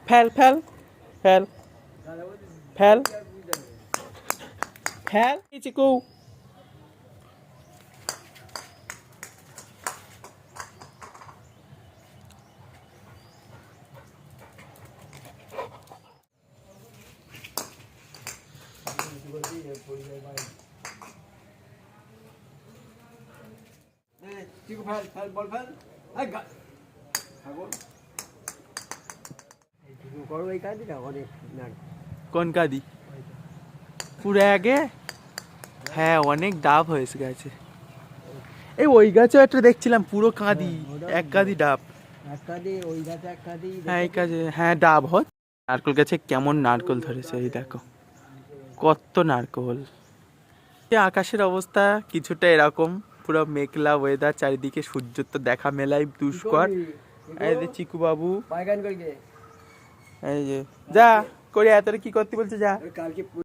fail fail fail fail fail এই চিকু কোন কাদি পুরো আগে হ্যাঁ অনেক ডাব হয়েছে গাছে এই ওই গাছেও একটা দেখছিলাম পুরো কাঁদি এক কাঁদি ডাব হ্যাঁ এই কাজে হ্যাঁ ডাব হয় নারকেল গাছে কেমন নারকেল ধরেছে এই দেখো কত নারকেল আকাশের অবস্থা কিছুটা এরকম পুরো মেঘলা ওয়েদার চারিদিকে সূর্য তো দেখা মেলাই দুষ্কর এই যে চিকু বাবু এই যে যা করে এত কি করতে বলছে যা